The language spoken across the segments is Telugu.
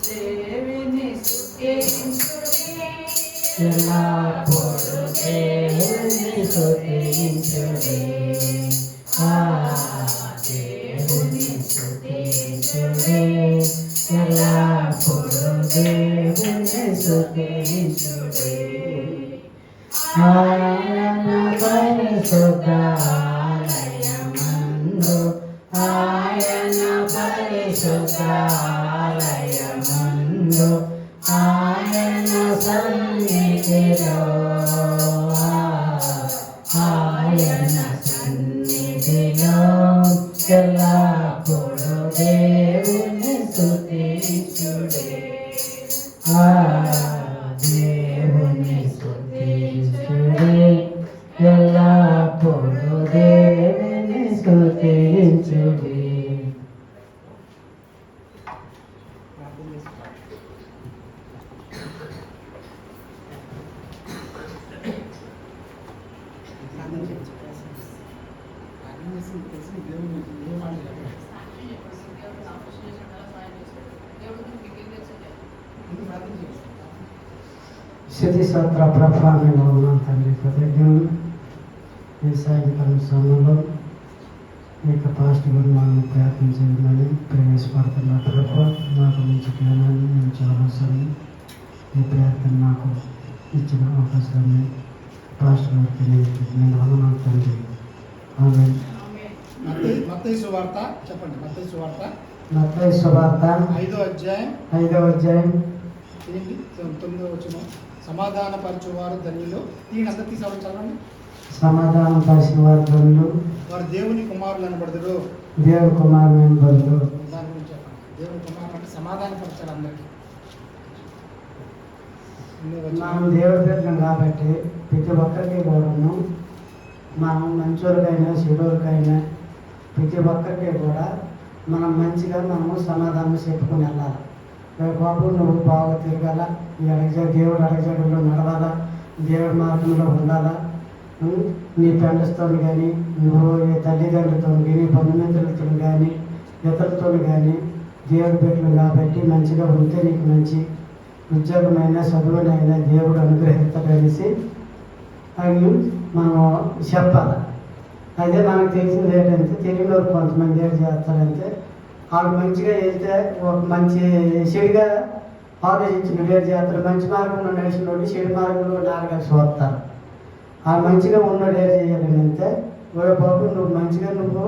దేవుని స్తుతించుడి ఎల్లప్పుడు దేవుని స్తుతించుడి దేవుని స్తుతించుడి ఎల్లప్పుడు దేవుని స్తుతించుడి ఆయన పరిశుద్ధాలయమందు ఆయన పరిశుద్ధాలయమందు ఆయన సన్నిధిలో ఆయన సన్నిధిలో ఎల్లప్పుడు దేవుని స్తుతించుడి దేవుని స్తుతించుడి ఎల్లప్పుడు దేవుని స్తుతించుడి. స్థుతి స్తోత్ర ప్రభావంలో ఉన్నాం తండ్రి కృతజ్ఞతలు. ఈ సాయంకాలం సమయంలో ఇక పాస్టర్ గారు మనం ప్రార్థించమని ప్రవేశపడుతున్న ప్రభు నాకు మంచి జ్ఞానాన్ని మంచి ఆలోచనని ఈ ప్రార్థన నాకు ఇచ్చిన అవకాశాన్ని పాస్టర్ గారికి నేను వందనాలు తండ్రి. ఆమె మత్తయి సువార్త చెప్పండి. మత్తయి సువార్త 5వ అధ్యాయం 9వ వచనం. సమాధానపరచువారు ధన్యులు. దీనంతా తీసుకోవాలండి. సమాధానం పరిచిన వారు ధన్యులు, వారు దేవుని కుమారులు అనబడదురు. దేవుని కుమారులు అనబడదురు. దాని గురించి చెప్పండి. దేవుని కుమారులు అంటే సమాధానపరచాలి అందరికీ. మనం దేవుడి బిడ్డలం కాబట్టి ప్రతి ఒక్కరికి కూడాను మనం మంచోరికైనా చెడోరికైనా ప్రతి ఒక్కరికి కూడా మనం మంచిగా మనము సమాధానం చెప్పుకొని వెళ్ళాలి. బాబు నువ్వు బాగా తిరగాల, దేవుడు అడగజాడులో నడవాలా, దేవుడి మార్గంలో ఉండాలా. నీ ఫ్రెండ్స్తో కానీ నువ్వు తల్లిదండ్రులతో కానీ బంధుమిత్రులతో కానీ ఇతరులతో కానీ దేవుడి బిడ్డలు కాబట్టి మంచిగా ఉంటే నీకు మంచి ఉద్యోగమైనా చదువునైనా దేవుడు అనుగ్రహిస్తాడనేసి అని మనం చెప్పాలి. అదే మనకు తెలిసింది ఏంటంటే తెలుగులో కొంతమంది ఏం చేస్తారంటే వాళ్ళు మంచిగా వెళ్తే ఒక మంచి చెడుగా ఆలోచించిన వేరు చేస్తారు. మంచి మార్గంలో నడిచిన వాడు చెడు మార్గంలో నాలుగేసి వస్తారు. ఆ మంచిగా ఉన్నోడు ఏం చేయాలని అంటే ఓ బాబు నువ్వు మంచిగా నువ్వు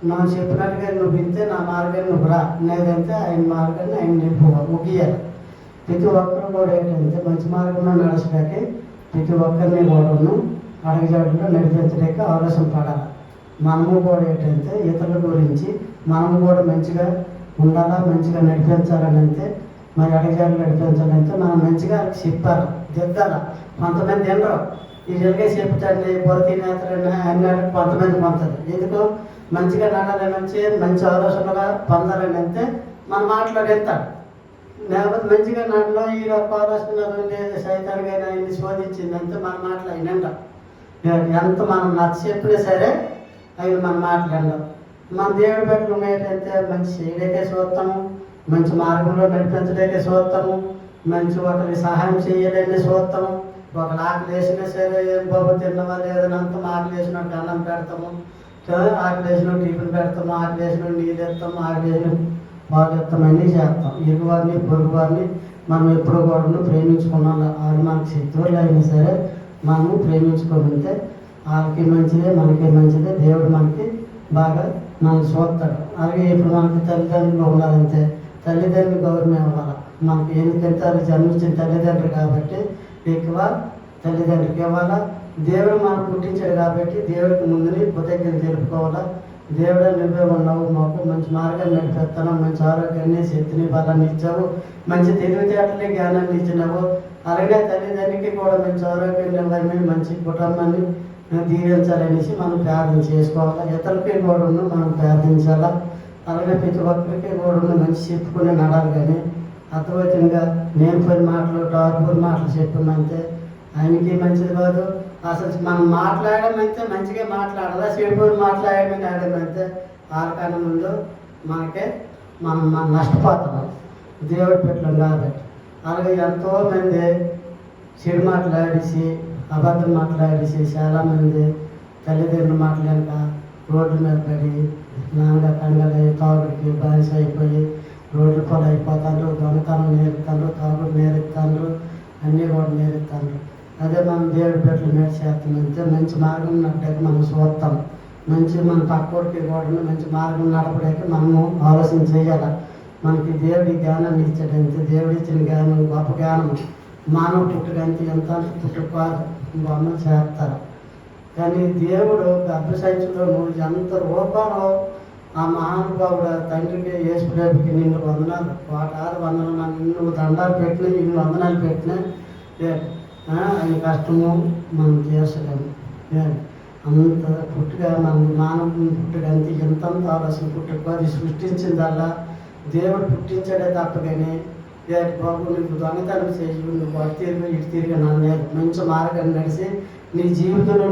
నాకు చెప్పినట్టుగా నువ్వు వింటే నా మార్గాన్ని నువ్వు రా, లేదంటే ఆయన మార్గాన్ని ఆయన నింపు ముగియాలి. ప్రతి ఒక్కరు కూడా ఏంటంటే మంచి మార్గంలో నడచడానికి ప్రతి ఒక్కరిని కూడాను అడగజాడులో నడిపించడానికి ఆలోచన పడాలి. మనము కూడా ఏంటంటే ఇతరుల గురించి మనము కూడా మంచిగా ఉండాలా, మంచిగా నడిపించాలని అంటే మరి అడగజాడులు నడిపించాలంటే మనం మంచిగా చెప్పాలి, దిద్దాలి. కొంతమంది తినరు, ఈ జరిగే చెప్తాండి పొరతి నేతలని అన్నాడు కొంతమంది పొందుతుంది. ఎందుకు మంచిగా నడాలని వచ్చి మంచి ఆలోచనగా పొందాలని అంటే మన మాటలో వెళ్తాడు. లేకపోతే మంచిగా నాట్లో ఈ ఆలోచన సైతానికైనా ఆయన్ని శోధించిందంటే మన మాటలు ఆయన ఎంత మనం నచ్చ చెప్పినా సరే అవి మన మాట్లాడడం. మన దేవుడి పెట్టడం ఏంటంటే మంచి చేయడానికే చూస్తాము, మంచి మార్గంలో నడిపించడానికే చూస్తాము, మంచి ఒకరికి సహాయం చేయలేని చూస్తాము. ఒకరు ఆకలి వేసినా సరే ఏం బాబు తిన్నవా లేదని అంత ఆకలి వేసినట్టు అన్నం పెడతాము, ఆకలి వేసినట్టు టిఫిన్ పెడతాము, ఆకలి వేసినట్టు నీళ్ళు ఎత్తాము, ఆకలి వేసినట్టు బాగా ఎత్తామన్నీ చేస్తాం. ఇరుగు వారిని పొరుగు వారిని మనం ఎప్పుడు కూడా ప్రేమించుకున్నాం. వాళ్ళు మనకి శత్రువులు అయినా సరే మనము ప్రేమించుకొని ఉంటే వాళ్ళకి మంచిదే మనకి మంచిదే, దేవుడు మనకి బాగా మనం చూస్తాడు. అలాగే ఇప్పుడు మనకి తల్లిదండ్రులు ఉండాలంటే తల్లిదండ్రులు గౌరవం ఇవ్వాలి మనకి. ఎందుకంటే వాళ్ళు జన్మించిన తల్లిదండ్రులు కాబట్టి ఎక్కువ తల్లిదండ్రులకి ఇవ్వాలా. దేవుడు మనం పుట్టించాడు కాబట్టి దేవుడికి ముందుని కృతజ్ఞతలు తెలుపుకోవాలా. దేవుడు నువ్వే ఉన్నావు, మాకు మంచి మార్గాన్ని నడిపిస్తాను, మంచి ఆరోగ్యాన్ని శక్తిని బలాన్ని ఇచ్చావు, మంచి తెలివితేటలే జ్ఞానాన్ని ఇచ్చినావు. అలాగే తల్లిదండ్రికి కూడా మంచి ఆరోగ్యాన్ని ఇవ్వమని మంచి కుటుంబాన్ని దీవించాలనేసి మనం ప్రార్థన చేసుకోవాలా. ఇతరులకి కూడా మనం ప్రార్థించాలా. అలాగే ప్రతి ఒక్కరికి కూడా మంచి చెప్పుకుని నడాలి. కానీ అర్థవతంగా నేను పోయిన మాటలు టార్పూర్ మాటలు చెప్పినంతే ఆయనకి మంచిది కాదు. అసలు మనం మాట్లాడమంటే మంచిగా మాట్లాడాలా, చెడుపోయి మాట్లాడమని ఆడమంటే వాళ్ళకన్నా ముందు మనం నష్టపోతాం. దేవుడి పెట్టడం కాబట్టి. అలాగే ఎంతోమంది చెడు మాట్లాడేసి అబద్ధం మాట్లాడేసి చాలామంది తల్లిదండ్రులు మాట్లాడక రోడ్ల మీద పడి నాన్నగా కండలై తాగుడికి బానిస అయిపోయి రోడ్లు పొలం అయిపోతారు, దొంగతనం నేర్పుతారు, తాగుడు నేర్పుతారు, అన్నీ కూడా నేర్పుతారు. అదే మనం దేవుడి పెట్టలు మీద చేస్తామంటే మంచి మార్గం నడపడానికి మనం చూస్తాం. మంచి మన పక్కోడికి కూడా మంచి మార్గం నడపడానికి మనము ఆలోచన చేయాలి. మనకి దేవుడి జ్ఞానాన్ని ఇచ్చాడంటే దేవుడు ఇచ్చిన జ్ఞానం గొప్ప జ్ఞానం. మానవ పుట్టుకంటే ఎంత పుట్టుకు కాదు, బొమ్మ చేస్తారు. కానీ దేవుడు గర్భశైత్యంలో నువ్వు ఎంత రూపంలో ఆ మహానుభావుడు తండ్రికి యేసుప్రభుకి నిన్ను వందనాలు, వాటారు వందనాలు, నిన్ను దండాలు పెట్టినా ఇన్ని వందనాలు పెట్టినా ఆయన కష్టము మనం చేసలేము. అంత పుట్టుగా మన మానవ పుట్టుకంటే ఎంతంత ఆలోచన పుట్టుకు అది సృష్టించిందల్లా దేవుడు పుట్టించాడే తప్ప కానీ బాబు నువ్వు దొంగతనం చేయి, నువ్వు అటు తిరిగి ఇటు తిరిగి నన్ను మంచి మార్గాన్ని నడిచి నీ జీవితంలో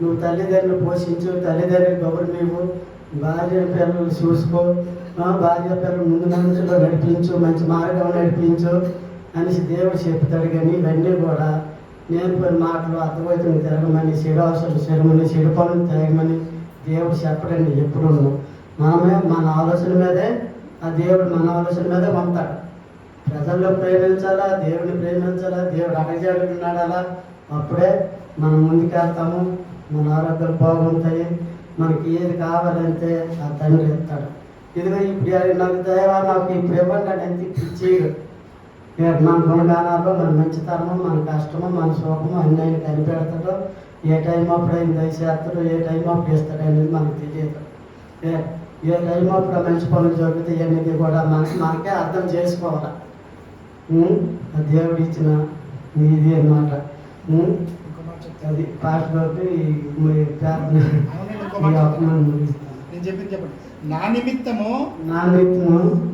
నువ్వు తల్లిదండ్రులు పోషించు, తల్లిదండ్రులు గౌరవ భార్య పిల్లలు చూసుకో, భార్య పిల్లలు ముందు మంచిలో నడిపించు, మంచి మార్గం నడిపించు అనేసి దేవుడు చెప్తాడు. కానీ ఇవన్నీ కూడా నేర్పని మాటలు అర్థమవుతుంది తిరగమని, చెడు అవసరం చెరమని, చెడు పనులు తిరగమని దేవుడు చెప్పడండి. ఎప్పుడు మనమే మన ఆలోచన మీదే ఆ దేవుడు మన ఆలోచన మీదే పంపుతాడు. ప్రజల్లో ప్రేమించాలా, దేవుడిని ప్రేమించాలా, దేవుడు అడగజాడు ఉన్నాడాలా, అప్పుడే మనం ముందుకెళ్తాము, మన ఆరోగ్యాలు బాగుంటాయి. మనకి ఏది కావాలంటే ఆ తండ్రి ఇస్తాడు. ఇదిగో ఇప్పుడు నాకు దైవ నాకు ఇప్పుడు ఇవ్వండి అంటే ఎంత ఇచ్చేయడు. మన గుణగానాలు, మన మంచితనము, మన కష్టము, మన సుఖము అన్నీ ఆయన కనిపెడతాడు. ఏ టైం అప్పుడు ఆయన దయచేస్తాడు, ఏ టైం అప్పుడు ఇస్తాడు అనేది మనకు తెలియదు. ఏ టైం అప్పుడు మంచి పనులు జరుగుతాయి అనేది కూడా మనకే అర్థం చేసుకోవాలి. దేవుడు ఇచ్చిన ఇది అన్నమాట. అది పాటలోకి నేను చెప్పింది చెప్పండి. నా నిమిత్తము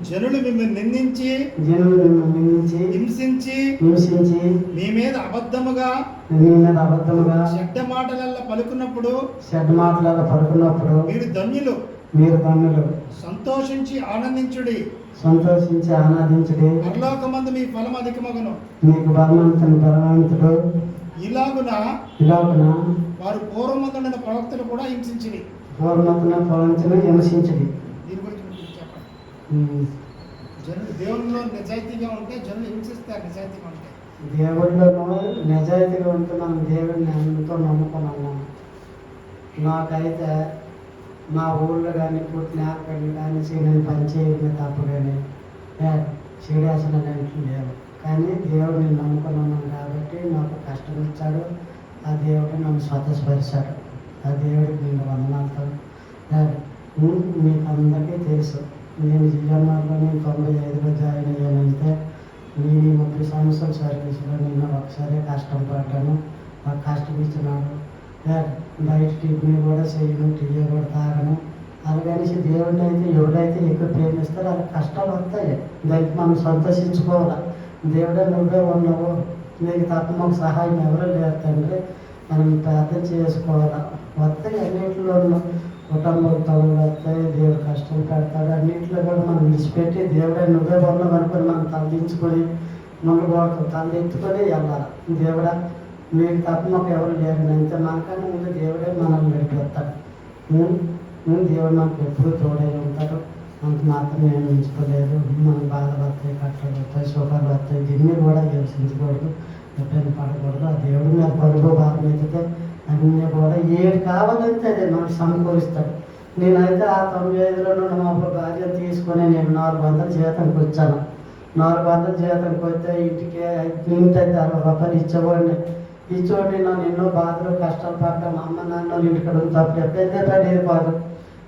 జనులు మిమ్మల్ని నిందించి హింసించి మీ మీద అబద్ధముగా చెడ్డ మాటలల్లా పలుకున్నప్పుడు మీరు ధన్యులు సంతోషించి ఆనందించుడి. పరలోకమందు మీ ఫలం అధికమగును. మీకు బలవంతుడు ఇలాగున వారు పూర్వమందున్న ప్రవక్తలు కూడా హింసించిరి. హింసించడి. దీని గురించి చెప్పండి. జనులు దేవునిలో నిజాయితీగా ఉంటే జనులు హింసిస్తారు. నిజాయితీగా ఉంటే దేవుళ్ళను నిజాయితీగా ఉంటే మనం దేవుడిని ఎంతో నమ్ముకున్నాము. నాకైతే మా ఊళ్ళో కానీ పుట్టిన అక్కడిని కానీ నేను పని చేయడమే తప్ప కానీ చేయడాల్సిన లేవు. కానీ దేవుడిని నమ్ముకున్నాను కాబట్టి నాకు కష్టం ఇచ్చాడు. ఆ దేవుడు నన్ను స్వతస్పరిచాడు. ఆ దేవుడికి నేను వందనాలతో. మీకు అందరికీ తెలుసు, నేను జిఎంఆర్లో 95లో జాయిన్ అయ్యానంటే నేను 30 సంవత్సరాల సర్వీస్లో నేను ఒకసారి కష్టం పడ్డాను. ఆ కష్టం ఇచ్చినాడు. బయట టిఫిన్ కూడా చేయను, టీ కూడా తాగను. అలాగనేసి దేవుడిని అయితే ఎవరైతే ఎక్కువ ప్రేమిస్తారో వాళ్ళ కష్టాలు వస్తాయి. దానికి మనం సంతోషించుకోవాలి. దేవుడే నువ్వే ఉన్నావు, నీకు తప్ప మాకు సహాయం ఎవరూ లేరు తండ్రి, మనం ప్రార్థన చేసుకోవాలి. వస్తాయి అన్నింటిలో కుటుంబం తొలలు వస్తాయి, దేవుడు కష్టం పెడతాడు. అన్నింటిలో కూడా మనం విడిచిపెట్టి దేవుడే నువ్వే ఉన్నావు అనుకుని మనం తలదించుకొని ముందు తలెత్తుకొని వెళ్ళాలి. దేవుడా మీకు తప్ప మాకు ఎవరు లేరు అంటే మనకన్నా ముందు దేవుడే మనల్ని నడిపిస్తాడు. దేవుడు మనకు ఎప్పుడూ తోడై ఉంటాడు. అంత మాత్రం నేను మించుకోలేదు. మన బాధలు వస్తాయి, కష్టాలు వస్తాయి, సుఖాలు వస్తాయి. దీన్ని కూడా హింసించకూడదు, ఎప్పుడైనా పడకూడదు. ఆ దేవుడి మీద పరుగు భారం ఎత్తితే అన్నీ కూడా ఏది కావాలంటే అదే మనకు సమకూరుస్తాడు. నేనైతే ఆ 95లో మా భార్య తీసుకొని నేను 400 జీతానికి వచ్చాను. 400 జీతానికి వస్తే ఇంటికి అయితే 60 రూపాయలు ఇచ్చేవాడిని. ఇచ్చోటి నన్ను ఎన్నో బాధలు కష్టాలు పడ్డాను. అమ్మ నాన్న ఇంటికాడ తప్పుడు ఎప్పుడైతే పడేది కాదు,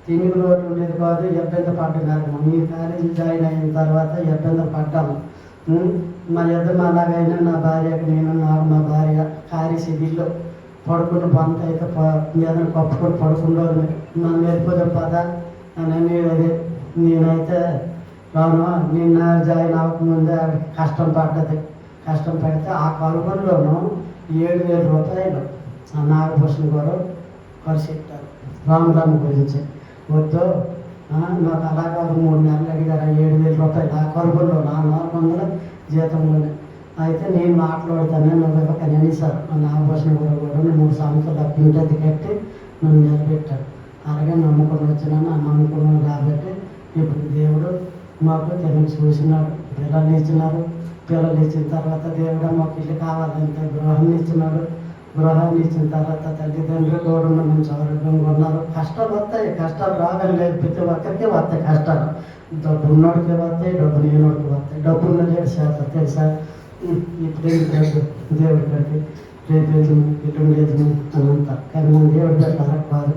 తిండి రోడ్డు ఉండేది కాదు, ఇబ్బంది పడ్డాను. మీ కాలేజీ జాయిన్ అయిన తర్వాత ఇబ్బంది పడ్డాము. మా ఇద్దరు అలాగైనా నా భార్యకి నేను మా భార్య కారిసిదిల్లో పడుకున్న బంత అయితే మీద కప్పుకొని పడుకుండోని నన్ను వెళ్ళిపోతే పద అని అదే నేనైతే రాను. నిన్న జాయిన్ అవ్వకముందే కష్టం పెడితే ఆ కలుగులోనూ 7,000 రూపాయలు ఆ నాగభూషణ్ గారు ఖర్చు పెట్టారు రామరామ గురించి. వద్దు నాకు అలాగా 3 నెలలు అడిగారు 7,000 రూపాయలు ఆ కొలుగుల్లో 400 జీతంలోనే. అయితే నేను మాట్లాడుతానే నువ్వు ఇవ్వకనే సార్ నా ఆభూషణ కూడా 3 సంవత్సరాలు అప్పింటి కట్టి నన్ను నిలబెట్టాడు. అలాగే నమ్ముకొని వచ్చినాను. ఆ నమ్ముకున్నాను కాబట్టి ఇప్పుడు దేవుడు మాకు తెలుగు చూసినాడు. పిల్లల్ని ఇచ్చినారు. పిల్లలు ఇచ్చిన తర్వాత దేవుడు మాకు ఇల్లు కావాలంటే గృహాన్ని ఇచ్చినాడు. గృహాన్ని ఇచ్చిన తర్వాత తల్లిదండ్రులు కూడా మంచి ఆరోగ్యంగా ఉన్నారు. కష్టాలు వస్తాయి, కష్టాలు రావడం లేదు. ప్రతి ఒక్కరికి వస్తాయి కష్టాలు. డబ్బు ఉన్నోడికి వస్తాయి, డబ్బు లేనోడికి వస్తాయి. డబ్బు ఉన్న లేడు శాత తెలుసా. ఇప్పుడు లేదు దేవుడి కట్టి రేపు ఇల్లు లేదు అని అంటారు. కానీ మన దేవుడి పెట్టారు కాదు.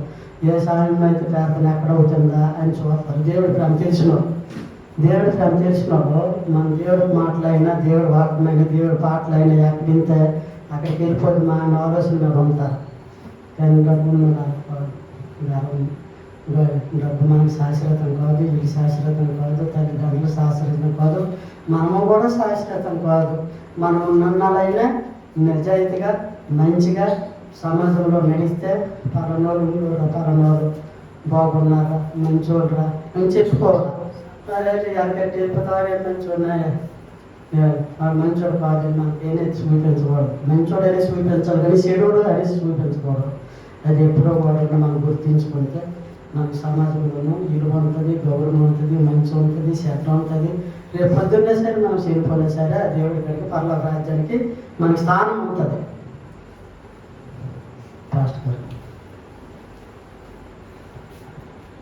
ఏ సాయం అయితే ప్రార్థన ఎక్కడ అవుతుందా అని చూస్తారు. దేవుడి ప్రేమ తెలిసినోడు, దేవుడి ప్రేమ తెలిసినోడు మన దేవుడి మాటలైనా దేవుడి వాక్యమైన దేవుడి పాటలైనా ఎక్కడింతే అక్కడికి వెళ్ళిపోయి మా ఆలోచన మీద ఉంటారు. కానీ డబ్బు డబ్బు మనకు శాశ్వతం కాదు, ఇల్లు శాశ్వతం కాదు, తల్లిదండ్రులు శాశ్వతం కాదు, మనము కూడా శాశ్వతం కాదు. మనం ఉన్ననాలైనా నిజాయితీగా మంచిగా సమాజంలో నడిస్తే పరనోళ్ళు బాగున్నారా మంచోళ్ళరా అని చెప్పుకోవాలి. అదే ఎక్కడికి వెళ్ళిపోతారే మంచోన్నాయా మంచోడు కాదు, మనకి ఏదైతే చూపించకూడదు. మంచోడు అనేది చూపించాలి కానీ చెడుడు అనేది చూపించకూడదు. అది ఎప్పుడో కూడా మనం గుర్తించుకుంటే మన సమాజంలోనూ విలువ ఉంటుంది, గౌరవం ఉంటుంది, మంచి ఉంటుంది, శ్రద్ధ ఉంటుంది. రేపు పొద్దున్నే సరే మనం చనిపోయినా సరే ఆ దేవుడి కాడికి పర్లోక రాజ్యానికి మనకి స్థానం ఉంటుంది.